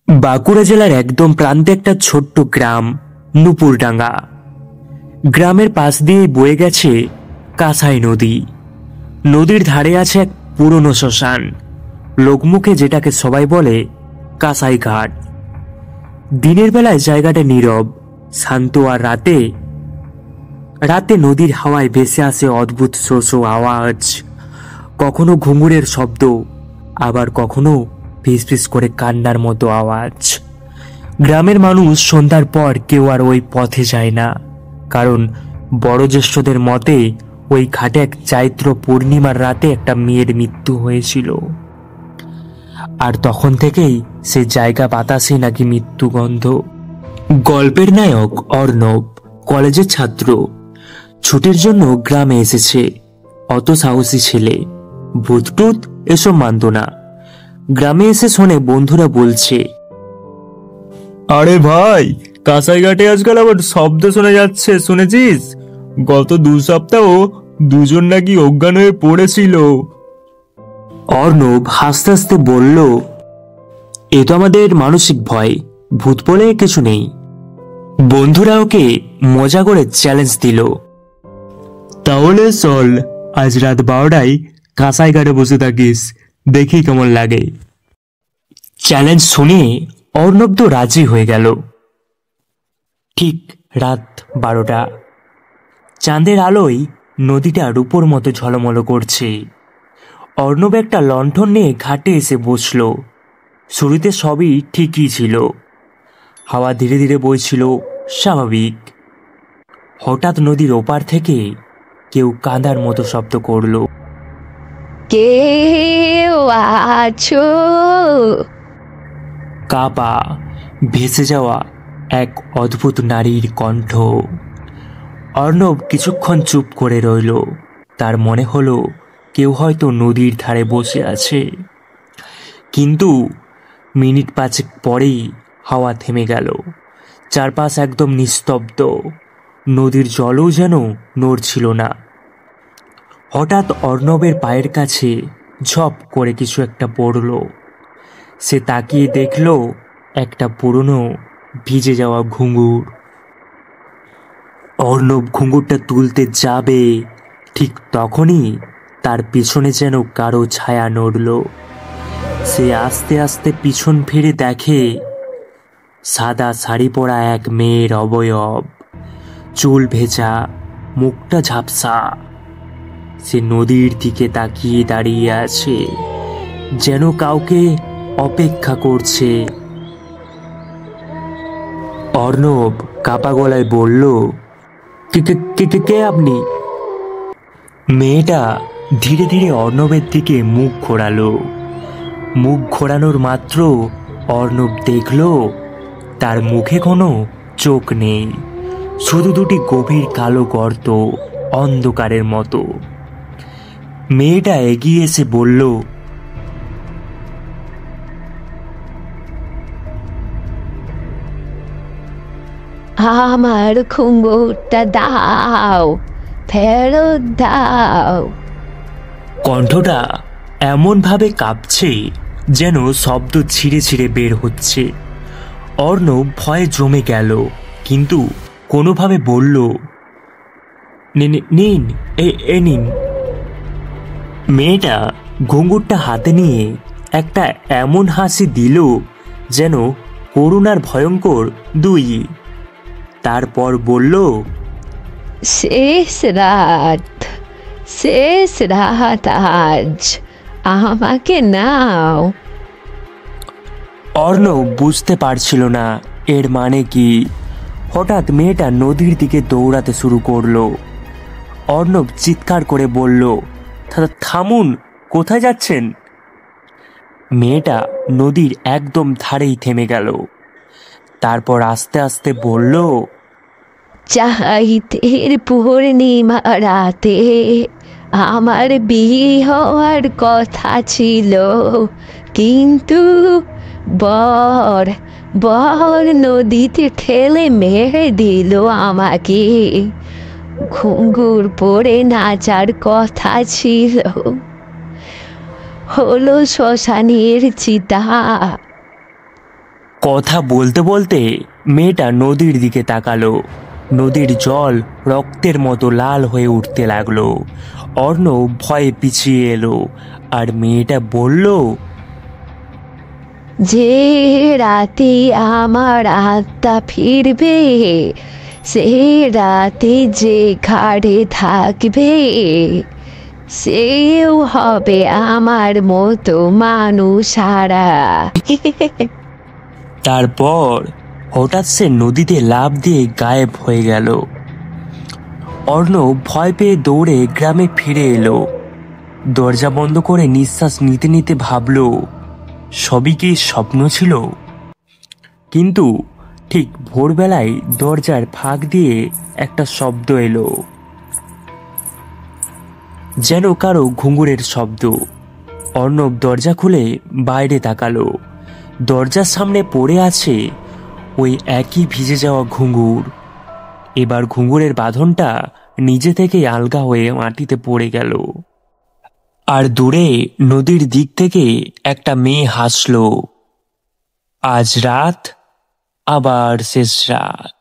বাঁকুড়া জেলার একদম প্রান্তে একটা ছোট্ট গ্রাম নুপুরডাঙ্গা। গ্রামের পাশ দিয়ে বয়ে গেছে কাঁসাই নদী। নদীর ধারে আছে এক পুরনো শ্মশান, লোকমুখে যেটাকে সবাই বলে কাঁসাই ঘাট। দিনের বেলায় জায়গাটা নীরব শান্ত, আর রাতে রাতে নদীর হাওয়ায় ভেসে আসে অদ্ভুত শো শো আওয়াজ, কখনো ঘুঙুরের শব্দ, আবার কখনো ফিসফিস করে কান্নার মতো আওয়াজ। গ্রামের মানুষ সন্ধ্যার পর কেউ আর ওই পথে যায় না, কারণ বড়জ্যেষ্ঠদের মতে ওই ঘাটে এক চৈত্র পূর্ণিমার রাতে একটা মেয়ের মৃত্যু হয়েছিল, আর তখন থেকেই সে জায়গা বাতাসে নাকি মৃত্যু গন্ধ। গল্পের নায়ক অর্ণব কলেজের ছাত্র, ছুটির জন্য গ্রামে এসেছে। অত সাহসী ছেলে, ভূতটুত এসব মানত না। গ্রামে এসে শোনে বন্ধুরা বলছে, আরে ভাই, কাঁসাইঘাটে আজকাল আবার শব্দ শোনা যাচ্ছে, শুনেছিস? গত 2 সপ্তাহ দুজন নাকি অজ্ঞান হয়ে পড়েছিল। অর্ণব হাসতে হাসতে বলল, এ তো আমাদের মানসিক ভয়, ভূত বলে কিছু নেই। বন্ধুরা ওকে মজা করে চ্যালেঞ্জ দিল, তাহলে চল আজ রাত 12টায় কাঁসাইঘাটে বসে থাকিস, দেখি কেমন লাগে। চ্যালেঞ্জ শুনে অর্ণব তো রাজি হয়ে গেল। ঠিক রাত 12টা, চাঁদের আলোয় নদীটা রূপোর মতো ঝলমল করছে। অর্ণব একটা লণ্ঠন নিয়ে ঘাটে এসে বসল। শুরুতে সবই ঠিকই ছিল, হাওয়া ধীরে ধীরে বইছিল স্বাভাবিক। হঠাৎ নদীর ওপার থেকে কেউ কাঁদার মতো শব্দ করল, কেউ আছো? কাপা ভেসে যাওয়া এক অদ্ভুত নারীর কণ্ঠ। অর্ণব কিছুক্ষণ চুপ করে রইল। তার মনে হলো কেউ হয়তো নদীর ধারে বসে আছে। কিন্তু মিনিট 5 পরেই হাওয়া থেমে গেল। চারপাশ একদম নিস্তব্ধ, নদীর জলও যেন নড়ছিল না। হঠাৎ অর্ণবের পায়ের কাছে ঝপ করে কিছু একটা পড়ল। সে তাকিয়ে দেখল একটা পুরনো ভিজে যাওয়া ঘুঙুর। অর্ণব ঘুঙুরটা তুলতে যাবে, ঠিক তখনই তার পিছনে যেন কারো ছায়া নড়ল। সে আস্তে আস্তে পিছন ফিরে দেখে সাদা শাড়ি পরা এক মেয়ের অবয়ব, চুল ভেজা, মুখটা ঝাপসা। সে নদীর দিকে তাকিয়ে দাঁড়িয়ে আছে, যেন কাউকে অপেক্ষা করছে। অর্ণব কাপা গলায় বলল, কে আপনি? মেয়েটা ধীরে ধীরে অর্ণবের দিকে মুখ ঘোরালো। মুখ ঘোরানোর মাত্র অর্ণব দেখল তার মুখে কোনো চোখ নেই, শুধু দুটি গভীর কালো গর্ত, অন্ধকারের মতো। মেয়েটা এগিয়ে এসে বলল, আমার ঘুঙুরটা দাও, ফেরত দাও। কণ্ঠটা এমন ভাবে কাঁপছে যেন শব্দ ছিঁড়ে ছিঁড়ে বের হচ্ছে। অর্ণব ভয়ে জমে গেল, কিন্তু কোনোভাবে বলল, নিন, এ নিন। মেয়েটা ঘুঙুরটা হাতে নিয়ে একটা এমন হাসি দিল যেন করুণার ভয়ঙ্কর দুই। তারপর বলল, শেষ রাত আজ, আমাকে নাও। অর্ণব বুঝতে পারছিল না এর মানে কি। হঠাৎ মেয়েটা নদীর দিকে দৌড়াতে শুরু করলো। অর্ণব চিৎকার করে বলল, থামুন, কোথায় যাচ্ছেন? মেয়েটা নদীর একদম ধারেই থেমে গেল। তারপর আস্তে আস্তে বলল, চৈত্রের পূর্ণিমা রাতে আমার বিয়ে হওয়ার কথা ছিল, কিন্তু বর নদীতে ঠেলে মেরে দিল আমাকে। ঘুঙুর পরে নাচার কথা ছিল, হলো শ্মশানের চিতা। কথা বলতে বলতে মেয়েটা নদীর দিকে তাকালো। নদীর জল রক্তের মতো লাল হয়ে উঠতে লাগলো। অর্ণব ভয়ে পিছিয়ে এলো, আর মেয়েটা বলল, যে রাতে আমার আত্মা ফিরবে, সে রাতে যে ঘাড়ে থাকবে, সেও হবে আমার মতো মানুষারা। তারপর হঠাৎ সে নদীতে লাফ দিয়ে গায়েব হয়ে গেল। অর্ণব ভয় পেয়ে দৌড়ে গ্রামে ফিরে এলো। দরজা বন্ধ করে নিঃশ্বাস নিতে নিতে ভাবল, সবই কি স্বপ্ন ছিল? কিন্তু ঠিক ভোরবেলায় দরজার ফাঁক দিয়ে একটা শব্দ এলো, যেন কারো ঘুঙুরের শব্দ। অর্ণব দরজা খুলে বাইরে তাকালো। দরজার সামনে পড়ে আছে ওই একই ভিজে যাওয়া ঘুঙুর। এবার ঘুঙুরের বাঁধনটা নিজে থেকেই আলগা হয়ে মাটিতে পড়ে গেল। আর দূরে নদীর দিক থেকে একটা মেয়ে হাসল। আজ রাত, আবার শেষ রাত।